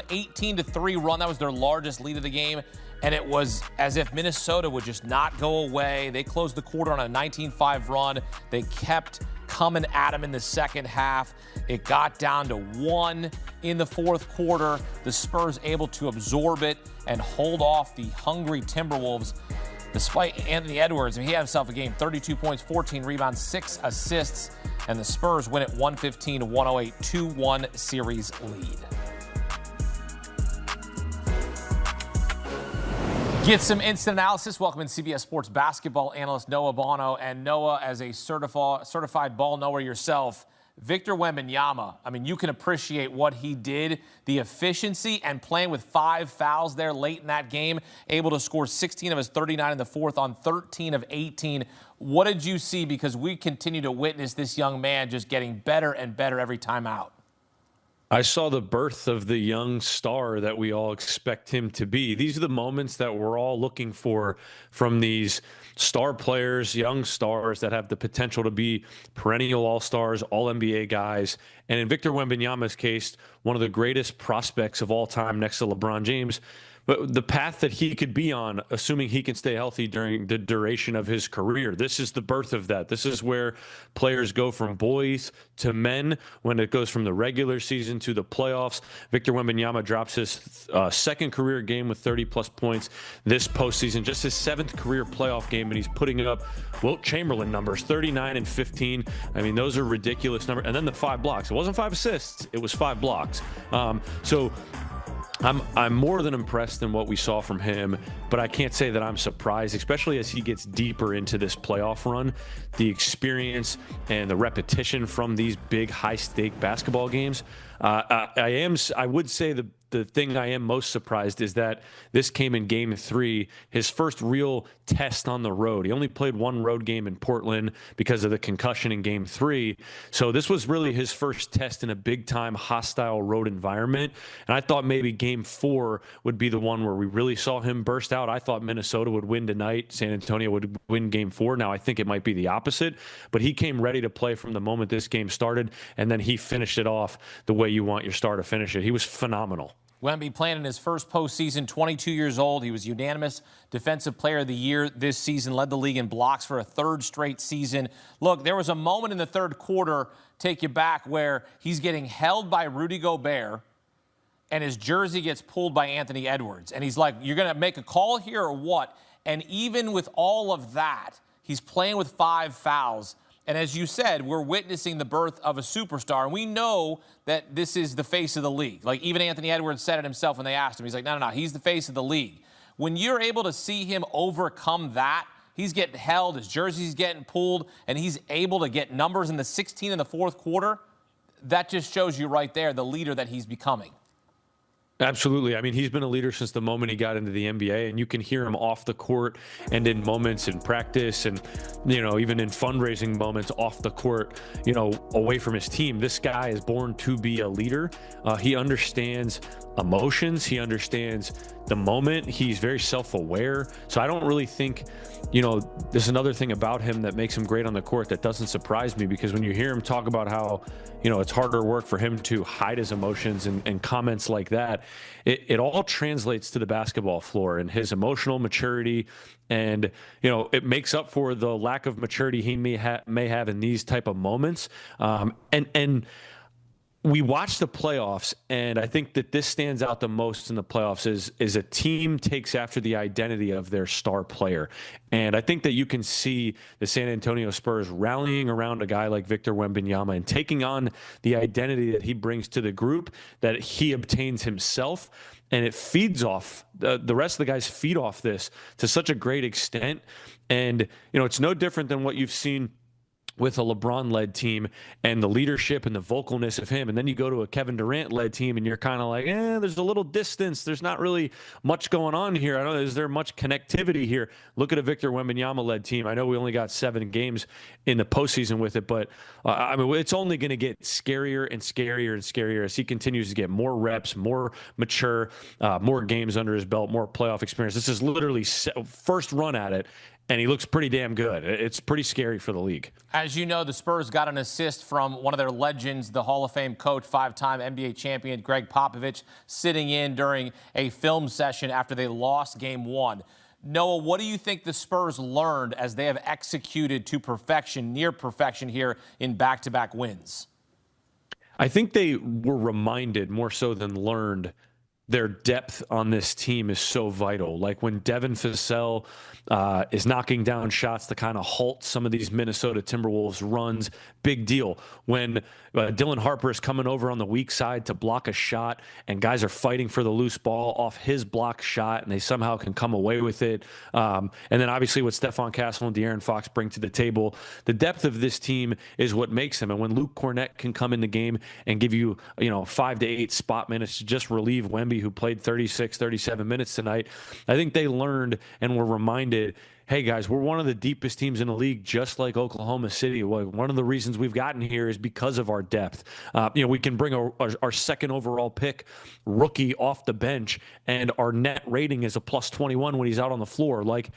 18-3 run. That was their largest lead of the game. And it was as if Minnesota would just not go away. They closed the quarter on a 19-5 run. They kept coming at them in the second half. It got down to 1 in the fourth quarter. The Spurs able to absorb it and hold off the hungry Timberwolves. Despite Anthony Edwards, he had himself a game, 32 points, 14 rebounds, 6 assists, and the Spurs win it 115-108, 2-1 series lead. Get some instant analysis. Welcome in CBS Sports basketball analyst Noah Bono. And Noah, as a certified ball knower yourself, Victor Wembanyama, I mean, you can appreciate what he did, the efficiency, and playing with 5 fouls there late in that game, able to score 16 of his 39 in the fourth on 13 of 18. What did you see? Because we continue to witness this young man just getting better and better every time out. I saw the birth of the young star that we all expect him to be. These are the moments that we're all looking for from these star players, young stars that have the potential to be perennial all-stars, all-NBA guys. And in Victor Wembanyama's case, one of the greatest prospects of all time next to LeBron James. But the path that he could be on, assuming he can stay healthy during the duration of his career, this is the birth of that. This is where players go from boys to men when it goes from the regular season to the playoffs. Victor Wembanyama drops his second career game with 30-plus points this postseason, just his 7th career playoff game, and he's putting up Wilt Chamberlain numbers, 39 and 15. I mean, those are ridiculous numbers. And then the 5 blocks. It wasn't 5 assists. It was 5 blocks. So I'm more than impressed in what we saw from him, but I can't say that I'm surprised, especially as he gets deeper into this playoff run. The experience and the repetition from these big, high-stake basketball games. I would say the thing I am most surprised is that this came in Game 3, his first real test on the road. He only played 1 road game in Portland because of the concussion in Game 3. So this was really his first test in a big-time hostile road environment. And I thought maybe Game 4 would be the one where we really saw him burst out. I thought Minnesota would win tonight. San Antonio would win Game 4. Now I think it might be the opposite. But he came ready to play from the moment this game started, and then he finished it off the way you want your star to finish it. He was phenomenal. Wemby playing in his first postseason, 22 years old. He was unanimous Defensive Player of the Year this season, led the league in blocks for a 3rd straight season. Look, there was a moment in the 3rd quarter, take you back, where he's getting held by Rudy Gobert, and his jersey gets pulled by Anthony Edwards. And he's like, you're going to make a call here or what? And even with all of that, he's playing with 5 fouls. And as you said, we're witnessing the birth of a superstar. And we know that this is the face of the league. Like even Anthony Edwards said it himself when they asked him. He's like, no, he's the face of the league. When you're able to see him overcome that, he's getting held, his jersey's getting pulled, and he's able to get numbers in the 16 in the fourth quarter, that just shows you right there the leader that he's becoming. Absolutely. I mean, he's been a leader since the moment he got into the NBA, and you can hear him off the court and in moments in practice and, even in fundraising moments off the court, away from his team. This guy is born to be a leader. He understands emotions. He understands the moment. He's very self-aware. So I don't really think, there's another thing about him that makes him great on the court that doesn't surprise me, because when you hear him talk about how, it's harder work for him to hide his emotions and comments like that, it all translates to the basketball floor and his emotional maturity. And, it makes up for the lack of maturity he may have in these type of moments. And we watch the playoffs, and I think that this stands out the most in the playoffs is a team takes after the identity of their star player. And I think that you can see the San Antonio Spurs rallying around a guy like Victor Wembanyama and taking on the identity that he brings to the group, that he obtains himself. And it feeds off, the rest of the guys feed off this to such a great extent. And, it's no different than what you've seen with a LeBron-led team and the leadership and the vocalness of him. And then you go to a Kevin Durant-led team and you're kind of like, there's a little distance. There's not really much going on here. I don't know, is there much connectivity here? Look at a Victor Wembanyama-led team. I know we only got 7 games in the postseason with it, but it's only going to get scarier and scarier and scarier as he continues to get more reps, more mature, more games under his belt, more playoff experience. This is literally first run at it. and he looks pretty damn good. It's pretty scary for the league. As you know, the Spurs got an assist from one of their legends, the Hall of Fame coach, 5-time NBA champion Greg Popovich, sitting in during a film session after they lost Game 1. Noah, what do you think the Spurs learned as they have executed to perfection, near perfection here in back-to-back wins? I think they were reminded more so than learned their depth on this team is so vital. Like when Devin Vassell is knocking down shots to kind of halt some of these Minnesota Timberwolves runs, big deal. When Dylan Harper is coming over on the weak side to block a shot and guys are fighting for the loose ball off his block shot and they somehow can come away with it. And then obviously what Stephon Castle and De'Aaron Fox bring to the table, the depth of this team is what makes them. And when Luke Cornett can come in the game and give you, 5 to 8 spot minutes to just relieve Wemby, who played 36, 37 minutes tonight, I think they learned and were reminded, hey, guys, we're one of the deepest teams in the league, just like Oklahoma City. One of the reasons we've gotten here is because of our depth. We can bring our second overall pick rookie off the bench, and our net rating is a plus 21 when he's out on the floor. Like,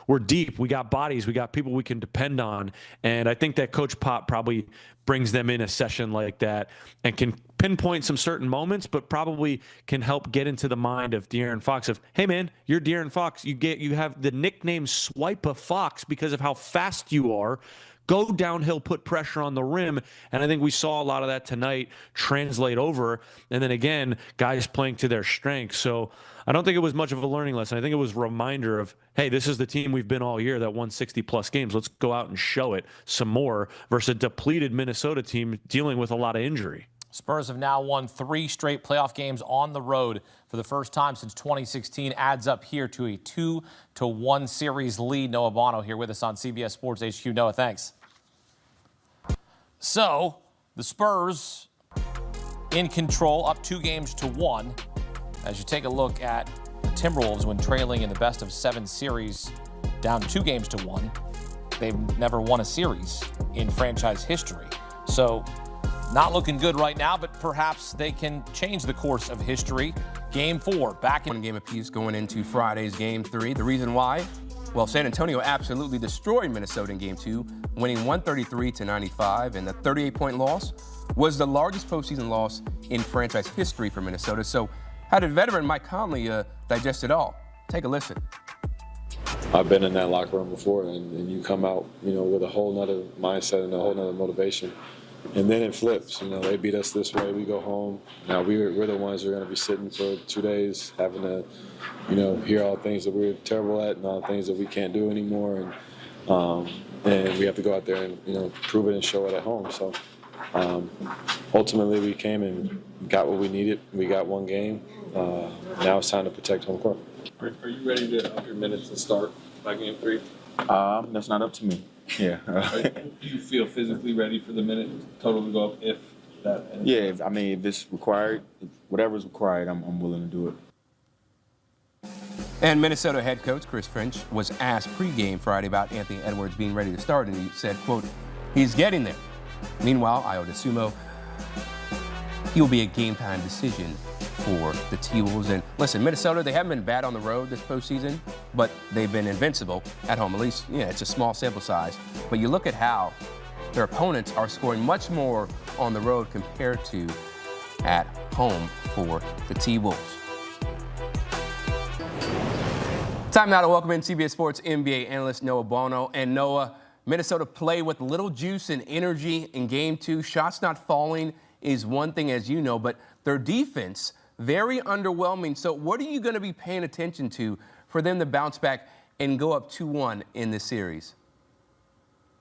we're deep. We got bodies. We got people we can depend on. And I think that Coach Pop probably brings them in a session like that and can pinpoint some certain moments, but probably can help get into the mind of De'Aaron Fox of, hey man, you're De'Aaron Fox. You have the nickname Swipe-a Fox because of how fast you are. Go downhill, put pressure on the rim. And I think we saw a lot of that tonight translate over. And then again, guys playing to their strengths. So I don't think it was much of a learning lesson. I think it was a reminder of, hey, this is the team we've been all year that won 60-plus games. Let's go out and show it some more versus a depleted Minnesota team dealing with a lot of injury. Spurs have now won 3 straight playoff games on the road for the first time since 2016. Adds up here to a 2-1 series lead. Noah Bono here with us on CBS Sports HQ. Noah, thanks. So, the Spurs in control, up 2-1. As you take a look at the Timberwolves when trailing in the best-of-7 series, down 2-1, they've never won a series in franchise history. So, not looking good right now, but perhaps they can change the course of history. Game 4, back in 1 game apiece going into Friday's Game 3. The reason why? Well, San Antonio absolutely destroyed Minnesota in Game 2, winning 133-95, and the 38-point loss was the largest postseason loss in franchise history for Minnesota. So how did veteran Mike Conley digest it all? Take a listen. I've been in that locker room before, and you come out, with a whole nother mindset and a whole nother motivation. And then it flips. They beat us this way. We go home. Now we're the ones who are going to be sitting for 2 days, having to, hear all the things that we're terrible at and all the things that we can't do anymore. And we have to go out there and prove it and show it at home. So ultimately, we came and got what we needed. We got 1 game. Now it's time to protect home court. Are you ready to up your minutes and start by Game 3? That's not up to me. Yeah. Do you feel physically ready for the minute total to go up if that? Yeah, if it's required, whatever's required, I'm willing to do it. And Minnesota head coach Chris Finch was asked pregame Friday about Anthony Edwards being ready to start, and he said, quote, he's getting there. Meanwhile, Ayo Dosunmu, he will be a game-time decision for the T-Wolves. And listen, Minnesota, they haven't been bad on the road this postseason, but they've been invincible at home. At least, it's a small sample size. But you look at how their opponents are scoring much more on the road compared to at home for the T-Wolves. Time now to welcome in CBS Sports NBA analyst Noah Bono. And Noah, Minnesota play with little juice and energy in Game 2. Shots not falling is one thing, as you know, but their defense, very underwhelming. So what are you going to be paying attention to for them to bounce back and go up 2-1 in this series?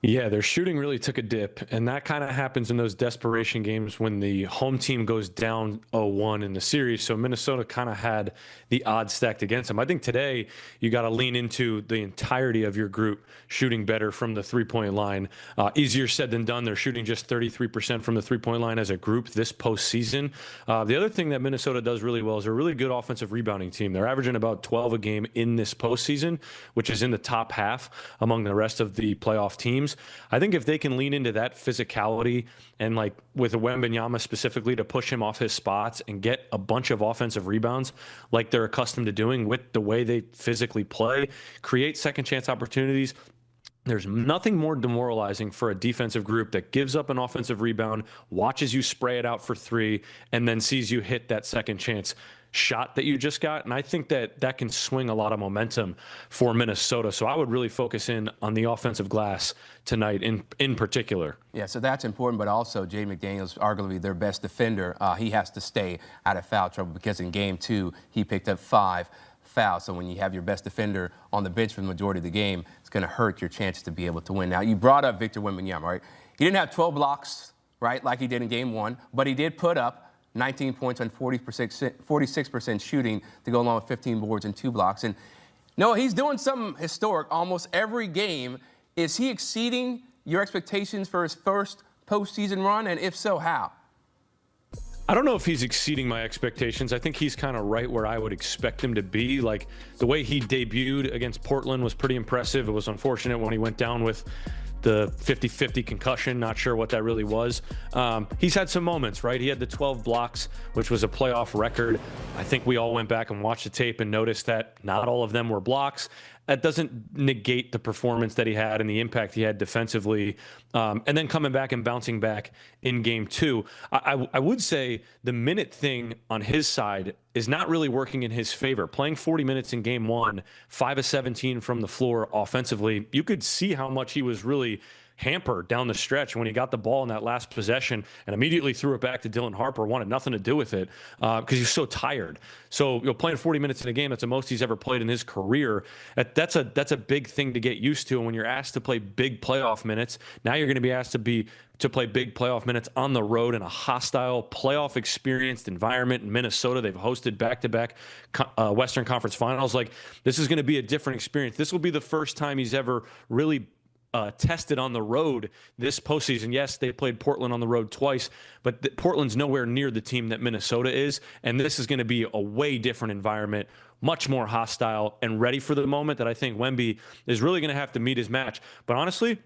Yeah, their shooting really took a dip, and that kind of happens in those desperation games when the home team goes down 0-1 in the series. So Minnesota kind of had the odds stacked against them. I think today you got to lean into the entirety of your group shooting better from the three-point line. Easier said than done. They're shooting just 33% from the three-point line as a group this postseason. The other thing that Minnesota does really well is they're a really good offensive rebounding team. They're averaging about 12 a game in this postseason, which is in the top half among the rest of the playoff teams. games. I think if they can lean into that physicality and, like, with Wembanyama specifically, to push him off his spots and get a bunch of offensive rebounds like they're accustomed to doing with the way they physically play, create second chance opportunities. There's nothing more demoralizing for a defensive group that gives up an offensive rebound, watches you spray it out for three, and then sees you hit that second chance shot that you just got. And I think that can swing a lot of momentum for Minnesota. So I would really focus in on the offensive glass tonight in particular. Yeah, so that's important, but also Jay McDaniels, arguably their best defender, he has to stay out of foul trouble because in game 2, he picked up 5 fouls. So when you have your best defender on the bench for the majority of the game, it's going to hurt your chances to be able to win. Now, you brought up Victor Wembanyama, right? He didn't have 12 blocks, right, like he did in game 1, but he did put up 19 points on 46% shooting to go along with 15 boards and 2 blocks. And no, he's doing something historic almost every game. Is he exceeding your expectations for his first postseason run? And if so, how? I don't know if he's exceeding my expectations. I think he's kind of right where I would expect him to be. Like, the way he debuted against Portland was pretty impressive. It was unfortunate when he went down with the 50-50 concussion. Not sure what that really was. He's had some moments, right? He had the 12 blocks, which was a playoff record. I think we all went back and watched the tape and noticed that not all of them were blocks. That doesn't negate the performance that he had and the impact he had defensively. And then coming back and bouncing back in game 2. I would say the minute thing on his side is not really working in his favor. Playing 40 minutes in game 1, 5 of 17 from the floor offensively, you could see how much he was really hampered down the stretch when he got the ball in that last possession and immediately threw it back to Dylan Harper, wanted nothing to do with it because he was so tired. So, playing 40 minutes in a game, that's the most he's ever played in his career. That's a big thing to get used to. And when you're asked to play big playoff minutes, now you're going to be asked to play big playoff minutes on the road in a hostile, playoff experienced environment in Minnesota. They've hosted back-to-back Western Conference Finals. Like, this is going to be a different experience. This will be the first time he's ever really tested on the road this postseason. Yes, they played Portland on the road twice, but Portland's nowhere near the team that Minnesota is, and this is going to be a way different environment, much more hostile and ready for the moment that I think Wemby is really going to have to meet his match. But honestly,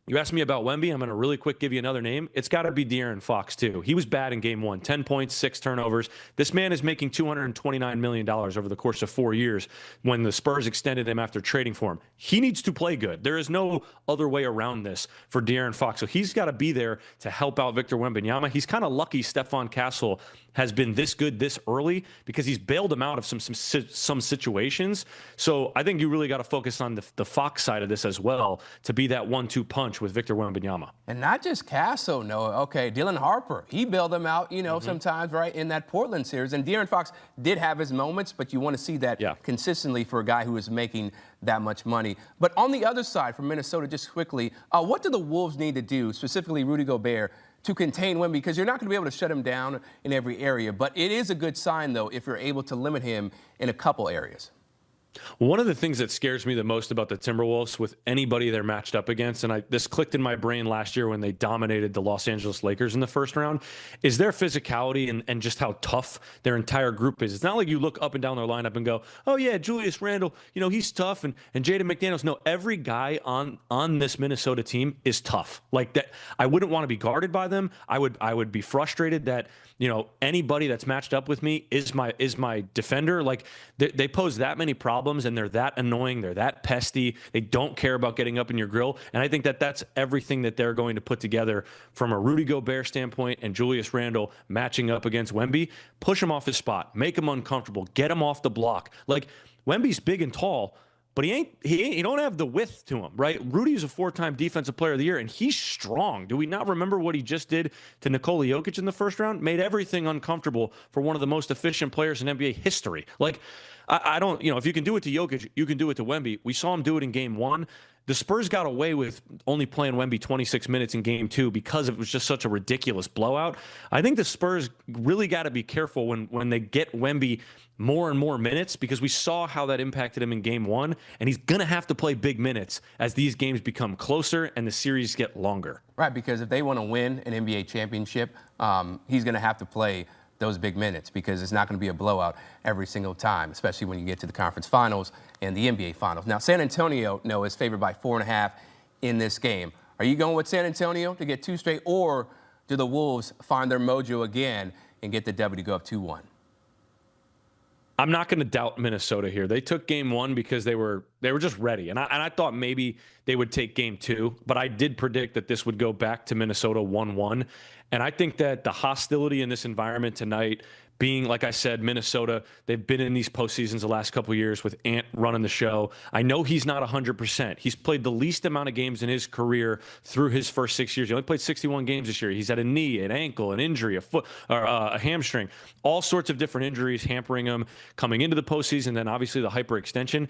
you asked me about Wemby. I'm going to really quick give you another name. It's got to be De'Aaron Fox, too. He was bad in game 1. 10 points, 6 turnovers. This man is making $229 million over the course of 4 years when the Spurs extended him after trading for him. He needs to play good. There is no other way around this for De'Aaron Fox. So he's got to be there to help out Victor Wembanyama. He's kind of lucky Stephon Castle has been this good this early because he's bailed him out of some situations. So I think you really got to focus on the Fox side of this as well to be that 1-2 punch with Victor Wembanyama. And not just Castle, Noah. Okay, Dylan Harper, he bailed him out, sometimes, right, in that Portland series. And De'Aaron Fox did have his moments, but you want to see that consistently for a guy who is making that much money. But on the other side, for Minnesota, just quickly, what do the Wolves need to do, specifically Rudy Gobert, to contain Wemby? Because you're not going to be able to shut him down in every area. But it is a good sign, though, if you're able to limit him in a couple areas. One of the things that scares me the most about the Timberwolves with anybody they're matched up against, and this clicked in my brain last year when they dominated the Los Angeles Lakers in the first round, is their physicality and just how tough their entire group is. It's not like you look up and down their lineup and go, oh, yeah, Julius Randle, he's tough, and Jaden McDaniels. No, every guy on this Minnesota team is tough. Like that, I wouldn't want to be guarded by them. I would be frustrated that anybody that's matched up with me is my defender. Like they pose that many problems, and they're that annoying. They're that pesty. They don't care about getting up in your grill. And I think that's everything that they're going to put together from a Rudy Gobert standpoint and Julius Randle matching up against Wemby. Push him off his spot. Make him uncomfortable. Get him off the block. Like, Wemby's big and tall, but he don't have the width to him, right? Rudy's a 4-time Defensive Player of the Year, and he's strong. Do we not remember what he just did to Nikola Jokic in the first round? Made everything uncomfortable for one of the most efficient players in NBA history. Like, I don't, if you can do it to Jokic, you can do it to Wemby. We saw him do it in game 1. The Spurs got away with only playing Wemby 26 minutes in game 2 because it was just such a ridiculous blowout. I think the Spurs really got to be careful when they get Wemby more and more minutes, because we saw how that impacted him in game 1, and he's going to have to play big minutes as these games become closer and the series get longer. Right, because if they want to win an NBA championship, he's going to have to play those big minutes, because it's not going to be a blowout every single time, especially when you get to the conference finals and the NBA finals. Now, San Antonio, is favored by 4.5 in this game. Are you going with San Antonio to get 2 straight, or do the Wolves find their mojo again and get the W to go up 2-1? I'm not going to doubt Minnesota here. They took game 1 because they were just ready. And I thought maybe they would take game 2, but I did predict that this would go back to Minnesota 1-1. And I think that the hostility in this environment tonight, being, like I said, Minnesota, they've been in these postseasons the last couple of years with Ant running the show. I know he's not 100%. He's played the least amount of games in his career through his first 6 years. He only played 61 games this year. He's had a knee, an ankle, an injury, a foot, or a hamstring, all sorts of different injuries hampering him coming into the postseason, then obviously the hyperextension.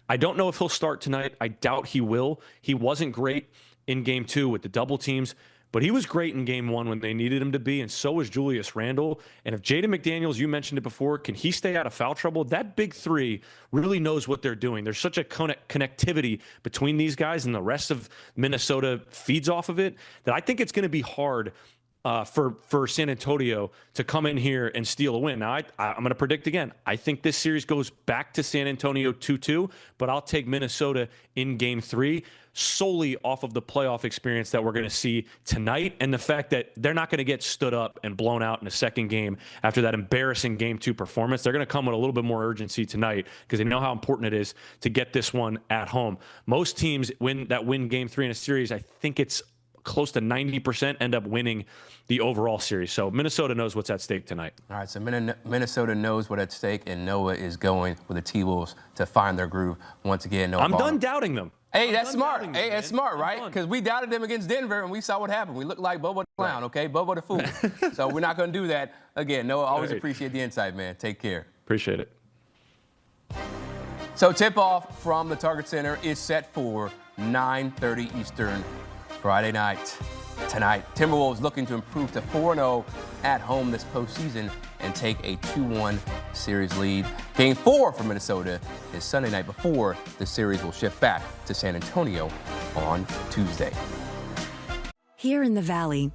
I don't know if he'll start tonight. I doubt he will. He wasn't great in game 2 with the double teams, but he was great in game 1 when they needed him to be, and so was Julius Randle. And if Jaden McDaniels, you mentioned it before, can he stay out of foul trouble? That big three really knows what they're doing. There's such a connectivity between these guys, and the rest of Minnesota feeds off of it, that I think it's going to be hard for San Antonio to come in here and steal a win. Now, I'm going to predict again. I think this series goes back to San Antonio 2-2, but I'll take Minnesota in game 3 solely off of the playoff experience that we're going to see tonight and the fact that they're not going to get stood up and blown out in a second game after that embarrassing game 2 performance. They're going to come with a little bit more urgency tonight because they know how important it is to get this one at home. Most teams win game 3 in a series, I think it's close to 90% end up winning the overall series. So Minnesota knows what's at stake tonight. All right, so Minnesota knows what's at stake, and Noah is going with the T-Wolves to find their groove once again. I'm done doubting them. Hey, that's smart. Hey, that's smart, right? Because we doubted them against Denver, and we saw what happened. We looked like Bobo the Clown, okay? Bobo the Fool. So we're not going to do that again. Noah, always appreciate the insight, man. Take care. Appreciate it. So tip-off from the Target Center is set for 9:30 Eastern Friday night. Tonight, Timberwolves looking to improve to 4-0 at home this postseason and take a 2-1 series lead. Game 4 for Minnesota is Sunday night before the series will shift back to San Antonio on Tuesday. Here in the Valley,